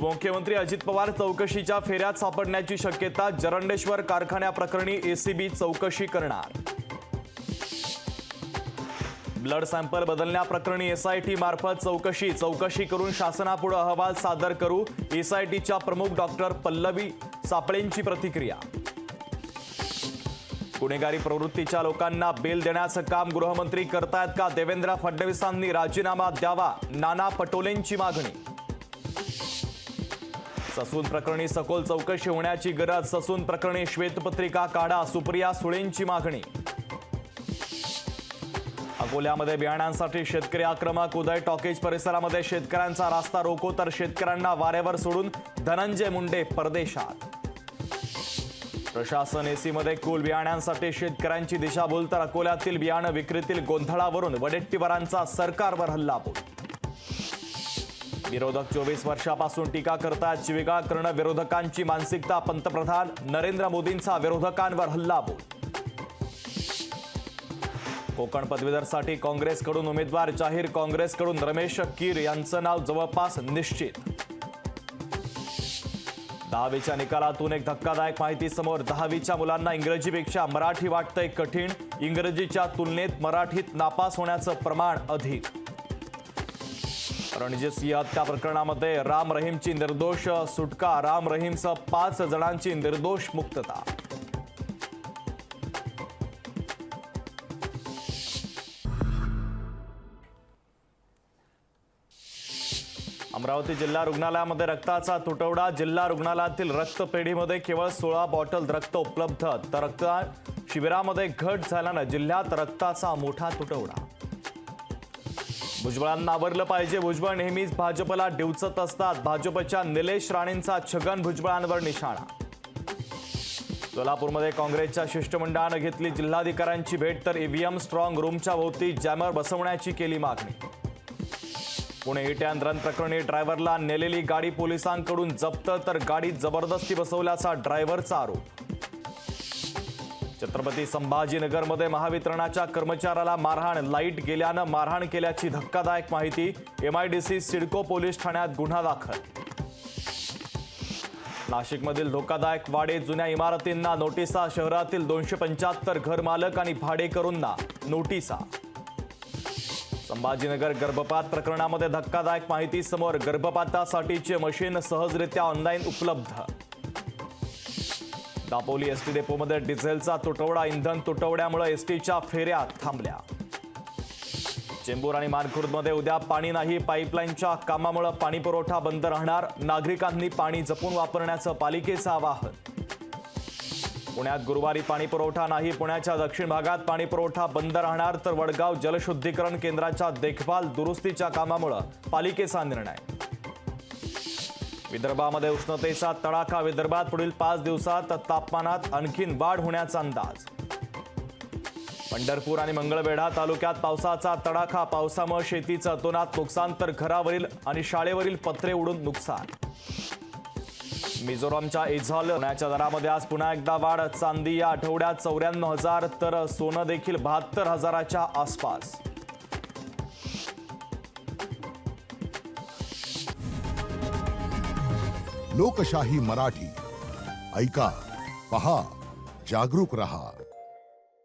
उपमुख्यमंत्री अजित पवार चौकशीच्या फेऱ्यात सापडण्याची शक्यता। जरंडेश्वर कारखान्याप्रकरणी एसीबी चौकशी करणार। ब्लड सॅम्पल बदलण्याप्रकरणी एसआयटी मार्फत चौकशी करून शासनापुढे अहवाल सादर करू। एसआयटीच्या प्रमुख डॉक्टर पल्लवी सापळेंची प्रतिक्रिया। गुन्हेगारी प्रवृत्तीच्या लोकांना बेल देण्याचं काम गृहमंत्री करतायत का? देवेंद्र फडणवीसांनी राजीनामा द्यावा, नाना पटोलेंची मागणी। ससून प्रकरणी सखोल चौकशी होण्याची गरज। ससून प्रकरणी श्वेतपत्रिका काढा, सुप्रिया सुळेंची मागणी। अकोल्यामध्ये बियाणांसाठी शेतकरी आक्रमक। उदय टॉकीज परिसरामध्ये शेतकऱ्यांचा रास्ता रोको, तर शेतकऱ्यांना वाऱ्यावर सोडून धनंजय मुंडे परदेशात। प्रशासन एसीमध्ये कूल बियाण्यांसाठी शेतकऱ्यांची दिशाभूल, तर अकोल्यातील बियाणं विक्रीतील गोंधळावरून वडेट्टीवारांचा सरकारवर हल्लाबोल। विरोधक 24 वर्षापासून टीका करतात। शिवीगाळ करणं विरोधकांची मानसिकता। पंतप्रधान नरेंद्र मोदींचा विरोधकांवर हल्लाबोल। कोकण पदवीधरसाठी काँग्रेसकडून उमेदवार जाहीर। काँग्रेसकडून रमेश कीर यांचं नाव जवळपास निश्चित। 10वीच्या निकालातून एक धक्कादायक माहिती समोर। 10वीच्या मुलांना इंग्रजीपेक्षा मराठी वाटतंय कठीण। इंग्रजीच्या तुलनेत मराठीत नापास होण्याचं प्रमाण अधिक। रणजित सिंह हत्या प्रकरणामध्ये राम रहीमची निर्दोष सुटका। राम रहीमसह 5 जणांची निर्दोष मुक्तता। अमरावती जिल्हा रुग्णालयामध्ये रक्ताचा तुटवडा। जिल्हा रुग्णालयातील रक्तपेढीमध्ये केवळ 16 बॉटल रक्त उपलब्ध, तर रक्तदान शिबिरामध्ये घट झाल्यानं जिल्ह्यात रक्ताचा मोठा तुटवडा। भुजबळांना आवरलं पाहिजे। भुजबळ नेहमीच भाजपला डिवचत असतात। भाजपच्या निलेश राणेंचा छगन भुजबळांवर निशाणा। सोलापूरमध्ये काँग्रेसच्या शिष्टमंडळानं घेतली जिल्हाधिकाऱ्यांची भेट, तर ईव्हीएम स्ट्रॉंग रूमच्या भोवती जॅमर बसवण्याची केली मागणी। पुणे हिट अँड रन प्रकरणी ड्रायव्हरला नेलेली गाडी पोलिसांकडून जप्त, तर गाडीत जबरदस्ती बसवल्याचा ड्रायव्हरचा आरोप। छत्रपती संभाजीनगरमध्ये महावितरणाच्या कर्मचाऱ्याला मारहाण। लाईट गेल्यानं मारहाण केल्याची धक्कादायक माहिती। एमआयडीसी सिडको पोलीस ठाण्यात गुन्हा दाखल। नाशिकमधील धोकादायक वाडे जुन्या इमारतींना नोटिसा। शहरातील 275 घरमालक आणि भाडेकरूंना नोटिसा। संभाजीनगर गर्भपात प्रकरणामध्ये धक्कादायक माहिती समोर। गर्भपातासाठीचे मशीन सहजरित्या ऑनलाईन उपलब्ध। दापोली एसटी डेपोमध्ये डिझेलचा तुटवडा। इंधन तुटवड्यामुळे एसटीच्या फेऱ्या थांबल्या। चेंबूर आणि मानखुर्दमध्ये उद्या पाणी नाही। पाईपलाईनच्या कामामुळे पाणीपुरवठा बंद राहणार। नागरिकांनी पाणी जपून वापरण्याचं पालिकेचं आवाहन। पुण्यात गुरुवारी पाणीपुरवठा नाही। पुण्याच्या दक्षिण भागात पाणीपुरवठा बंद राहणार, तर वडगाव जलशुद्धीकरण केंद्राच्या देखभाल दुरुस्तीच्या कामामुळे पालिकेचा निर्णय। विदर्भामध्ये उष्णतेचा तडाखा। विदर्भात पुढील 5 दिवसात तापमानात आणखीन वाढ होण्याचा अंदाज। पंढरपूर आणि मंगळवेढा तालुक्यात पावसाचा तडाखा। पावसामुळे शेतीचं अतोनात नुकसान, तर घरावरील आणि शाळेवरील पत्रे उडून नुकसान। मिझोरामच्या ऐझॉल सोन्याच्या दरामध्ये आज पुन्हा एकदा वाढ। चांदी या आठवड्यात 94,000, तर सोनं देखील 72,000च्या आसपास। लोकशाही मराठी ऐका, पहा, जागरूक रहा।